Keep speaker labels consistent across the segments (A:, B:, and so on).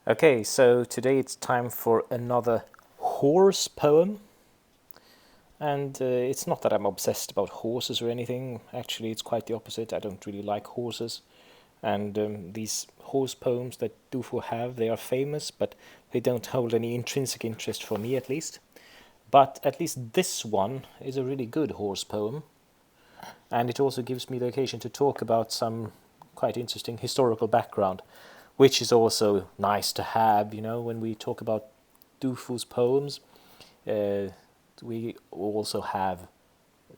A: Okay, so today it's time for another horse poem. And it's not that I'm obsessed about horses or anything. Actually, it's quite the opposite. I don't really like horses. And these horse poems that Du Fu have, they are famous, but they don't hold any intrinsic interest for me at least. But at least this one is a really good horse poem. And it also gives me the occasion to talk about some quite interesting historical background, which is also nice to have, when we talk about Du Fu's poems. We also have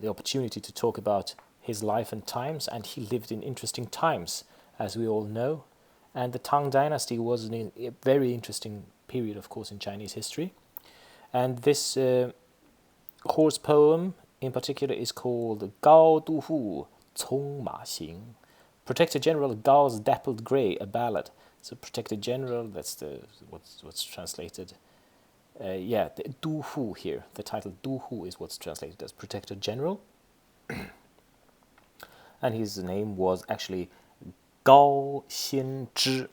A: the opportunity to talk about his life and times, and he lived in interesting times, as we all know. And the Tang Dynasty was a very interesting period, of course, in Chinese history. And this horse poem in particular is called高都护驄马行. Protector General Gao's Dappled Grey, a ballad. So Protector General, that's what's translated. The Du Hu here. The title Du Hu is what's translated as Protector General. And his name was actually Gao Xianzhi.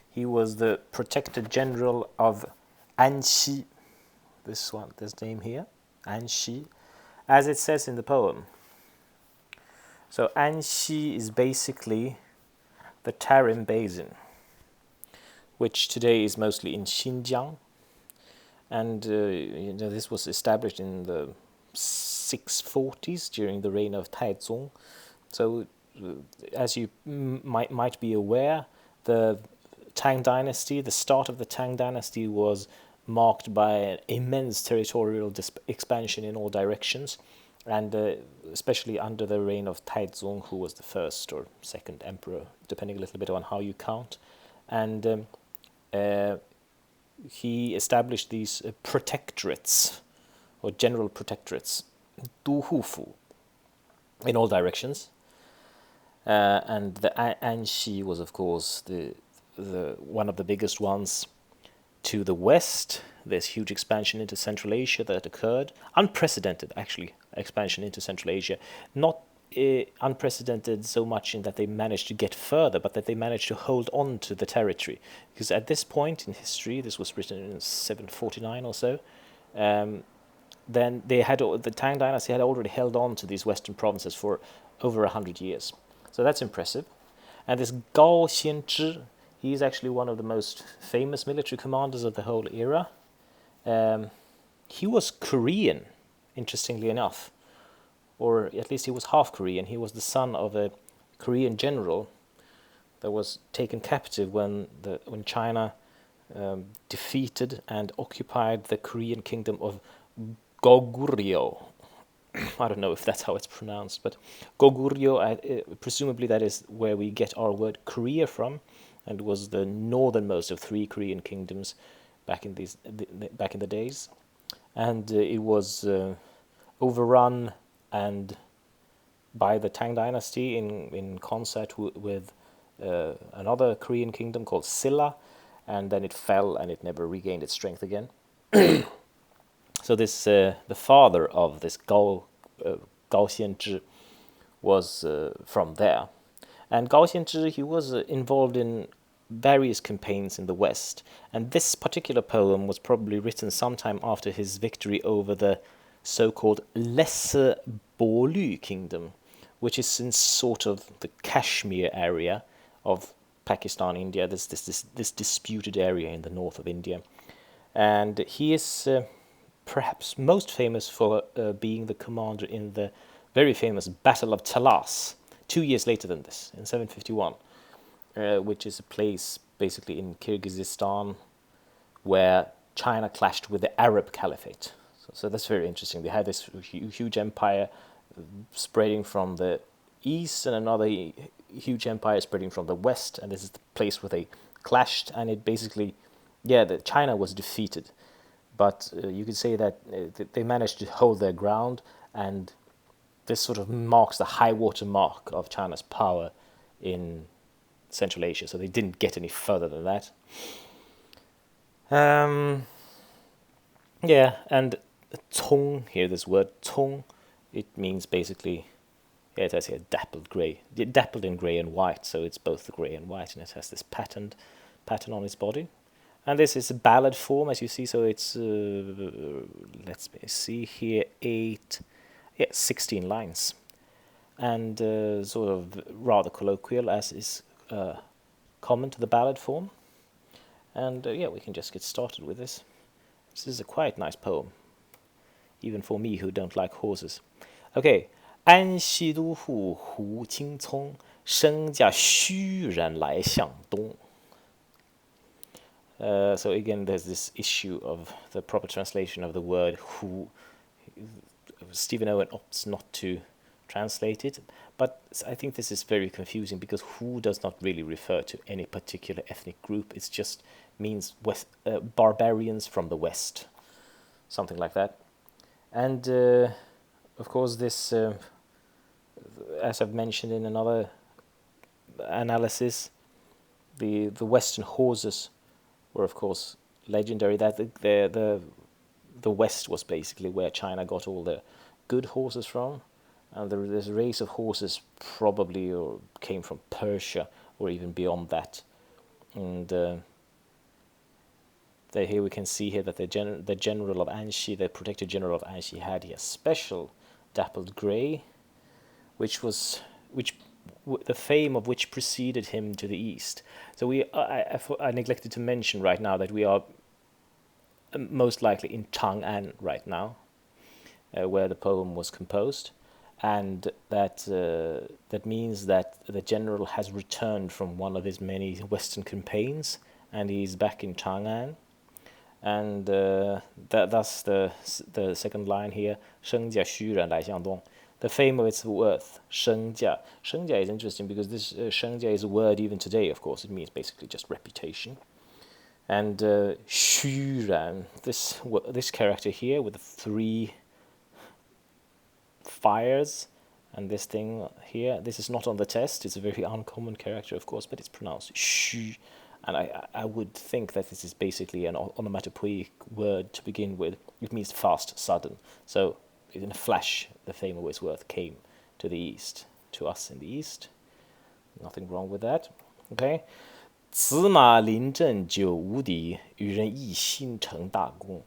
A: He was the Protector General of Anxi. This name here, Anxi, as it says in the poem. So Anxi is basically the Tarim Basin, which today is mostly in Xinjiang. And this was established in the 640s during the reign of Taizong. So, as you might be aware, the Tang Dynasty, the start of the Tang Dynasty was marked by an immense territorial expansion in all directions, and especially under the reign of Taizong, who was the first or second emperor, depending a little bit on how you count. And he established these protectorates, or general protectorates, Du Hufu, in all directions. And the Anxi was, of course, the one of the biggest ones. To the west, there's huge expansion into Central Asia that occurred. Unprecedented, actually, expansion into Central Asia. Not unprecedented so much in that they managed to get further, but that they managed to hold on to the territory. Because at this point in history, this was written in 749 or so, then the Tang Dynasty had already held on to these western provinces for over 100 years. So that's impressive. And this Gao Xianzhi, he is actually one of the most famous military commanders of the whole era. He was Korean, interestingly enough, or at least he was half Korean. He was the son of a Korean general that was taken captive when China defeated and occupied the Korean kingdom of Goguryeo. I don't know if that's how it's pronounced, but Goguryeo, presumably that is where we get our word Korea from, and was the northernmost of three Korean kingdoms back in the days, and it was overrun and by the Tang Dynasty in concert with another Korean kingdom called Silla, and then it fell and it never regained its strength again. So this the father of this Gao Xianzhi was from there. And Gao Xianzhi, he was involved in various campaigns in the West. And this particular poem was probably written sometime after his victory over the so-called Lesser Borlu kingdom, which is in sort of the Kashmir area of Pakistan, India, this disputed area in the north of India. And he is perhaps most famous for being the commander in the very famous Battle of Talas, 2 years later than this, in 751, which is a place basically in Kyrgyzstan where China clashed with the Arab Caliphate. So that's very interesting. They had this huge empire spreading from the east and another huge empire spreading from the west, and this is the place where they clashed, and it basically, China was defeated. But you could say that they managed to hold their ground, and this sort of marks the high water mark of China's power in Central Asia. So they didn't get any further than that. And Cong here, this word Cong, it means basically, it has here dappled grey, dappled in grey and white. So it's both the grey and white, and it has this patterned pattern on his body. And this is a ballad form, as you see, so it's, let's see here, 16 lines. And sort of rather colloquial, as is common to the ballad form. And yeah, we can just get started with this. This is a quite nice poem, even for me who don't like horses. Okay. 安西都护胡青葱，身价虚然来向东。So again, there's this issue of the proper translation of the word who. Stephen Owen opts not to translate it, but I think this is very confusing because who does not really refer to any particular ethnic group. It just means barbarians from the West, something like that. And of course, this, as I've mentioned in another analysis, the Western horses were, of course, legendary. That the West was basically where China got all the good horses from, and this race of horses probably came from Persia or even beyond that. And here we can see here that the general of Anxi, the protected general of Anxi, had here special dappled grey, which the fame of which preceded him to the east. So I neglected to mention right now that we are most likely in Chang'an right now, where the poem was composed, and that means that the general has returned from one of his many Western campaigns, and he's back in Chang'an. And thus the second line here, 身价虚然来向东. The fame of its worth, 身价. 身价 is interesting because this 身价 is a word even today, of course. It means basically just reputation. And 虚然, this character here with the 3 fires, and this thing here, this is not on the test. It's a very uncommon character, of course, but it's pronounced 虚. And I would think that this is basically an onomatopoeic word to begin with. It means fast, sudden. So in a flash, the fame of its worth came to the east, to us in the east. Nothing wrong with that. Okay. 此马临阵久无敌，与人一心成大功.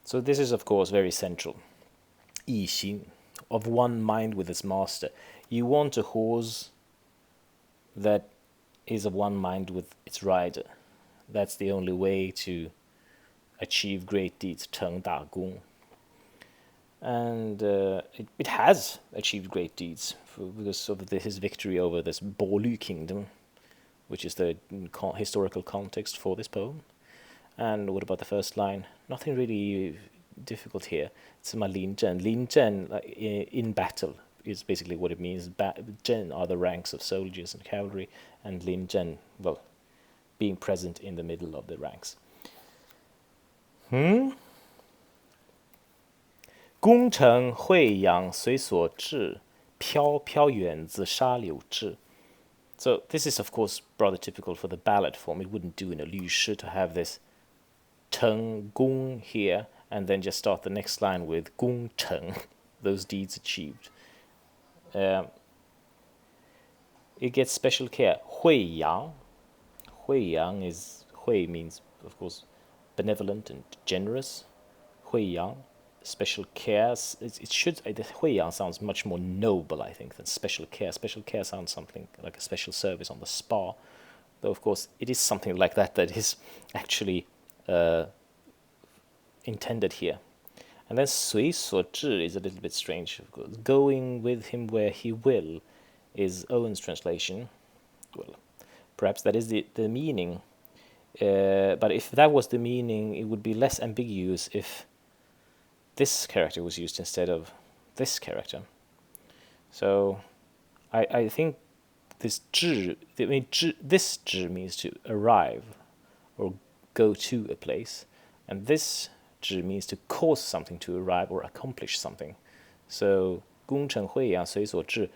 A: So this is, of course, very central. 一心, of one mind with its master. You want a horse that is of one mind with its rider. That's the only way to achieve great deeds, 成大功. And it has achieved great deeds because of his victory over this Ballad kingdom, which is the historical context for this poem. And what about the first line? Nothing really difficult here. It's ma lin zhen. Lin zhen, in battle, is basically what it means. Zhen are the ranks of soldiers and cavalry, and lin zhen, well, being present in the middle of the ranks. 功成惠阳随所至，飘飘远自沙柳至. So this is, of course, rather typical for the ballad form. It wouldn't do in a 律诗 to have this 成功 here and then just start the next line with 功成, those deeds achieved. It gets special care. 惠阳. 惠阳 is, 惠 means, of course, benevolent and generous. 惠阳. Special care. It should. The 惠阳 sounds much more noble, I think, than special care. Special care sounds something like a special service on the spa, though of course it is something like that is actually intended here. And then 随所至 is a little bit strange. Of course, going with him where he will is Owen's translation. Well, perhaps that is the meaning. But if that was the meaning, it would be less ambiguous if this character was used instead of this character. So I think this 至, this 至 means to arrive or go to a place, and this 至 means to cause something to arrive or accomplish something. So 功成惠阳随所至,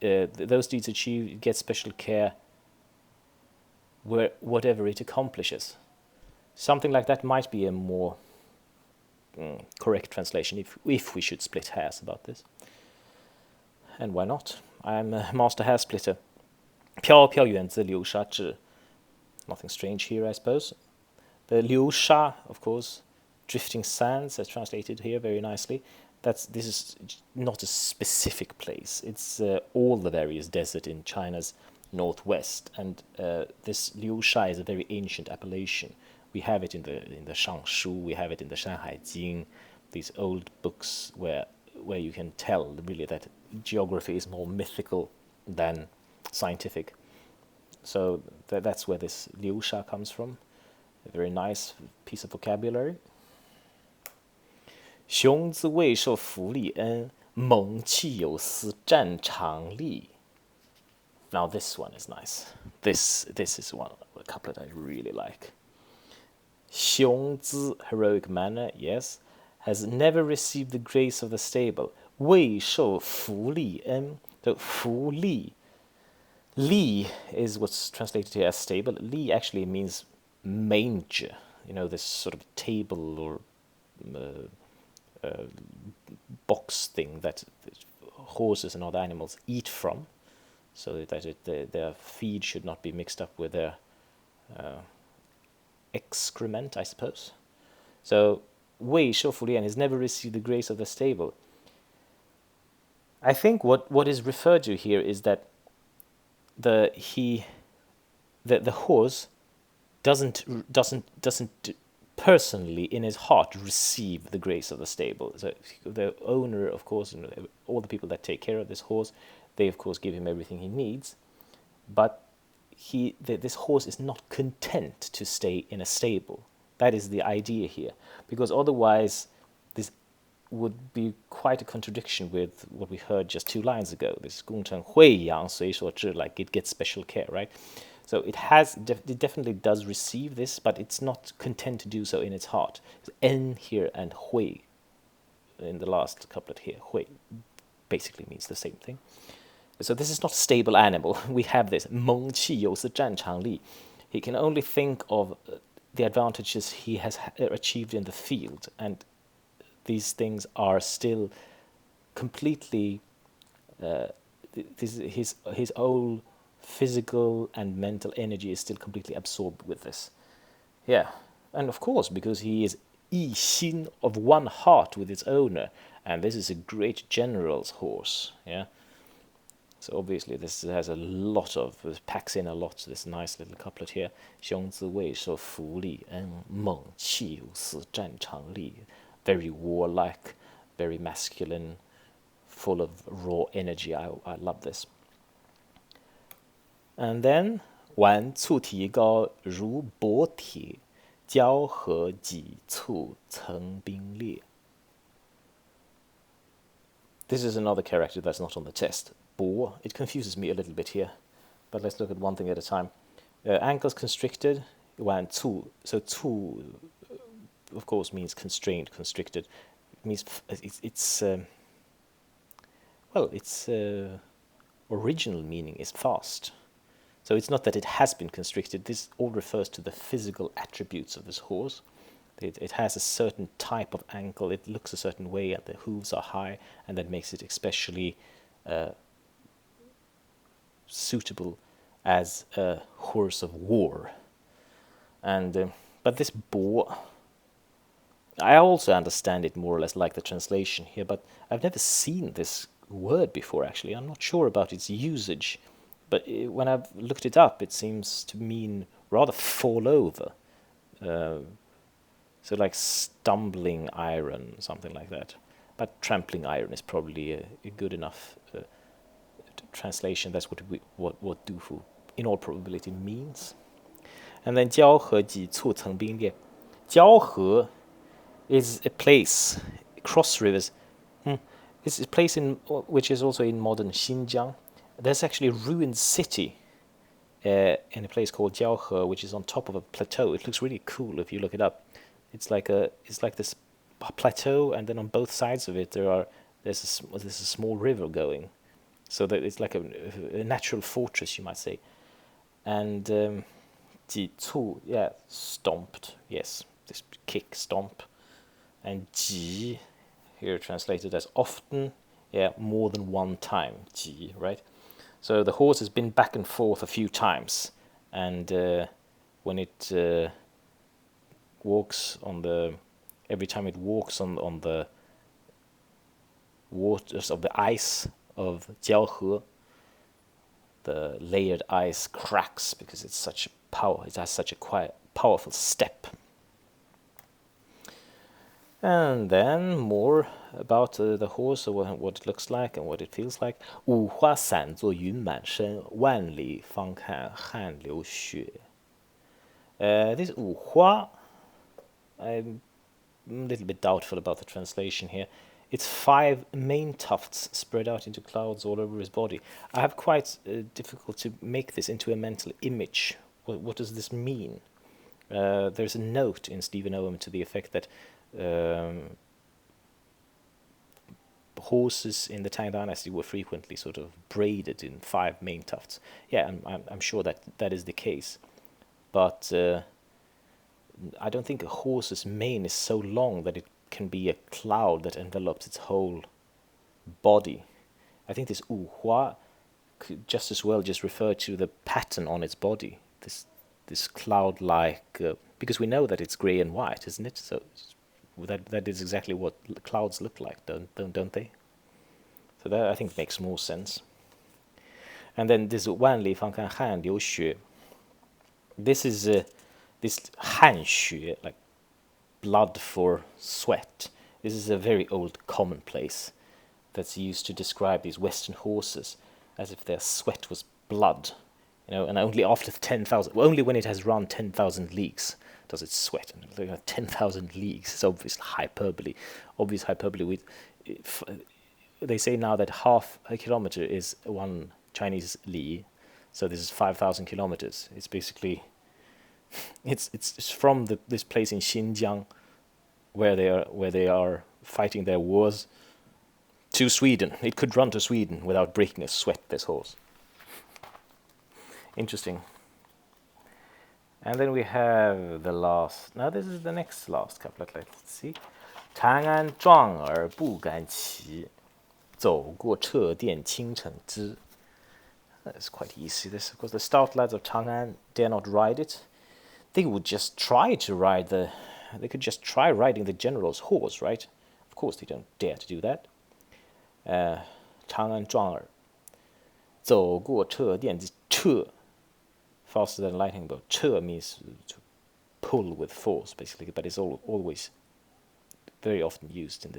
A: those deeds achieved get special care whatever it accomplishes. Something like that might be a more correct translation if we should split hairs about this. And why not? I'm a master hair splitter. 飘飘源自流沙至. Nothing strange here, I suppose. The liu sha, of course, drifting sands, as translated here very nicely. This is not a specific place. It's all the various desert in China's northwest, and this liu sha is a very ancient appellation. We have it in the Shangshu, we have it in the Shanhai Jing, these old books where you can tell really that geography is more mythical than scientific. So that's where this liu sha comes from. A very nice piece of vocabulary. 雄姿未受福利恩，猛气有司战场力. Now this one is nice. This is one a couplet I really like. 雄姿 heroic manner, yes, has never received the grace of the stable. 未受福利恩, so 福利 Li is what's translated here as stable. Li actually means manger, this sort of table or box thing that horses and other animals eat from, so that their feed should not be mixed up with their excrement, I suppose. So, Wei Shoufulian has never received the grace of the stable. I think what is referred to here is that the horse doesn't personally in his heart receive the grace of the stable. So the owner, of course, and all the people that take care of this horse, they of course give him everything he needs, but this horse is not content to stay in a stable. That is the idea here, because otherwise this would be quite a contradiction with what we heard just 2 lines ago. This 公成惠阳随所治, like it gets special care, right? So it definitely does receive this, but it's not content to do so in its heart. En here and hui in the last couplet here, hui basically means the same thing. So this is not a stable animal. We have this 猛气有司战场力. He can only think of the advantages he has achieved in the field, and these things are still completely his whole physical and mental energy is still completely absorbed with this. Yeah, and of course because he is 一心 of one heart with its owner, and this is a great general's horse. Yeah, so obviously this has a lot of, this packs in a lot, this nice little couplet here. 雄姿未受福利恩，猛气有司战场力. Very warlike, very masculine, full of raw energy. I love this. And then 腕促提高如薄铁，交合己促成兵列. This is another character that's not on the test. 薄, it confuses me a little bit here, but let's look at one thing at a time. Ankles constricted, 腕促, so 促 of course means constrained, constricted. It means its original meaning is fast. So it's not that it has been constricted. This all refers to the physical attributes of this horse. It has a certain type of ankle. It looks a certain way, and the hooves are high, and that makes it especially suitable as a horse of war. And but this boar, I also understand it more or less like the translation here, but I've never seen this word before, actually. I'm not sure about its usage, but when I've looked it up, it seems to mean rather fall over. So like stumbling iron, something like that. But trampling iron is probably a good enough translation. That's what dufu in all probability means. And then 交合己促成兵列. 交合 is a place, cross rivers. It's a place which is also in modern Xinjiang. There's actually a ruined city in a place called Jiaohe, which is on top of a plateau. It looks really cool if you look it up. It's like this plateau, and then on both sides of it there's a small river going, so that it's like a natural fortress, you might say. And ji cu, yeah, stomped, yes, this kick, stomp. And ji, here translated as often, yeah, more than one time, ji, right? So the horse has been back and forth a few times, and when it walks on the, every time it walks on the waters of the ice of Jiaohe, the layered ice cracks because it's such a power. It has such a quite powerful step. And then more about the horse, what it looks like and what it feels like. 五花散作云满身，万里方看汗流血. This 五花, I'm a little bit doubtful about the translation here. It's 5 mane tufts spread out into clouds all over his body. I have quite difficult to make this into a mental image. What does this mean? There's a note in Stephen Owen to the effect that horses in the Tang Dynasty were frequently sort of braided in 5 mane tufts. Yeah, I'm sure that is the case, but I don't think a horse's mane is so long that it can be a cloud that envelops its whole body. I think this 五花 could just as well just refer to the pattern on its body. This cloud-like, because we know that it's grey and white, isn't it? So that is exactly what clouds look like, don't they? So that I think makes more sense. And then this 万里方看汗流血. This is this 汗血, like blood for sweat. This is a very old commonplace that's used to describe these Western horses as if their sweat was blood, and only after 10,000, only when it has run 10,000 leagues does it sweat. And 10,000 leagues is obvious hyperbole. They say now that half a kilometer is 1 Chinese li, so this is 5,000 kilometers. It's basically, it's from this place in Xinjiang where they are fighting their wars to Sweden. It could run to Sweden without breaking a sweat, this horse. Interesting. And then we have the last. Now this is the next last couplet. Let's see. 长安壮尔不敢骑，走过掣殿倾城之. That's quite easy. This, of course, the stout lads of Chang'an dare not ride it. They would just try to ride They could just try riding the general's horse, right? Of course, they don't dare to do that. 长安壮尔，走过掣殿. Chè, faster than a lightning bolt. Chè means to pull with force, basically, but it's always very often used in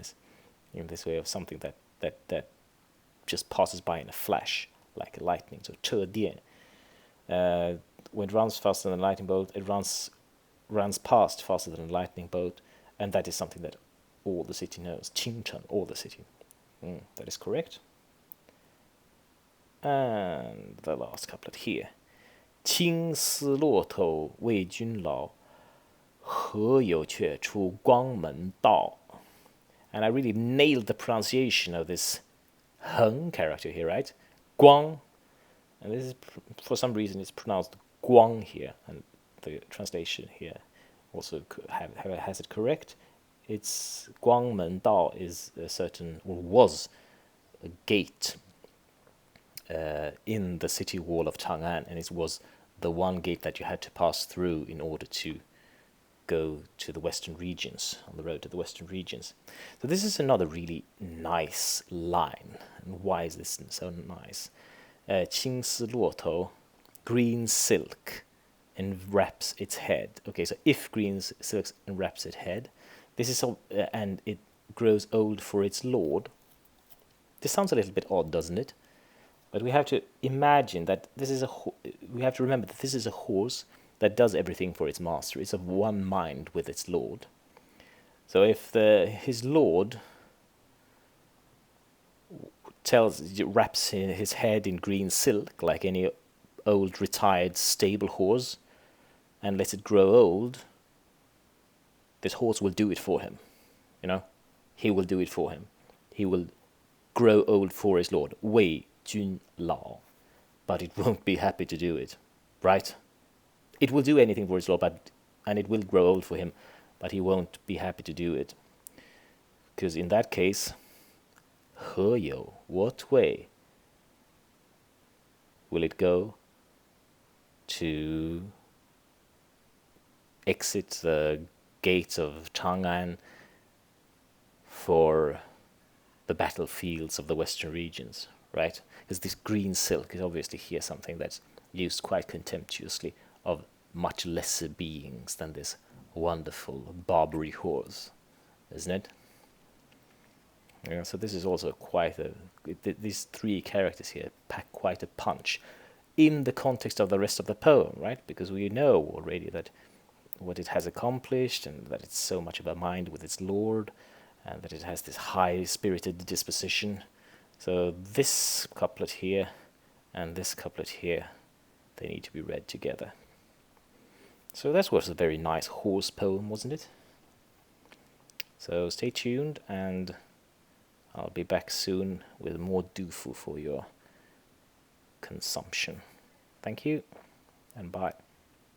A: this way of something that just passes by in a flash, like a lightning. So 掣殿. When it runs faster than a lightning bolt, it runs past faster than a lightning bolt, and that is something that all the city knows. 京城, all the city. That is correct. And the last couplet here. 青丝骆头为君劳，何有却出光门道. And I really nailed the pronunciation of this Heng character here, right? Guang. And this is, for some reason, it's pronounced Guang here, and the translation here also has it correct. It's Guangmen Dao is a certain, or was a gate in the city wall of Chang'an, and it was the one gate that you had to pass through in order to go to the western regions, on the road to the western regions. So this is another really nice line. And why is this so nice? 青丝骆头, green silk, enwraps its head. Okay, so if green silk enwraps its head, this is and it grows old for its lord. This sounds a little bit odd, doesn't it? But we have to imagine that we have to remember that this is a horse that does everything for its master. It's of one mind with its lord. So if his lord wraps his head in green silk like any old retired stable horse and lets it grow old, this horse will do it for him. He will do it for him. He will grow old for his lord. 为君劳. But it won't be happy to do it, right? It will do anything for its lord, and it will grow old for him, but he won't be happy to do it. Because in that case, 何有, what way? will it go to exit the gates of Chang'an for the battlefields of the western regions, right? Because this green silk is obviously here something that's used quite contemptuously of much lesser beings than this wonderful Barbary horse, isn't it? Yeah, so this is also quite a... These three characters here pack quite a punch in the context of the rest of the poem, right? Because we know already that what it has accomplished, and that it's so much of a mind with its lord, and that it has this high-spirited disposition. So this couplet here and this couplet here, they need to be read together. So that was a very nice horse poem, wasn't it? So stay tuned, and I'll be back soon with more Dufu for your consumption. Thank you, and bye.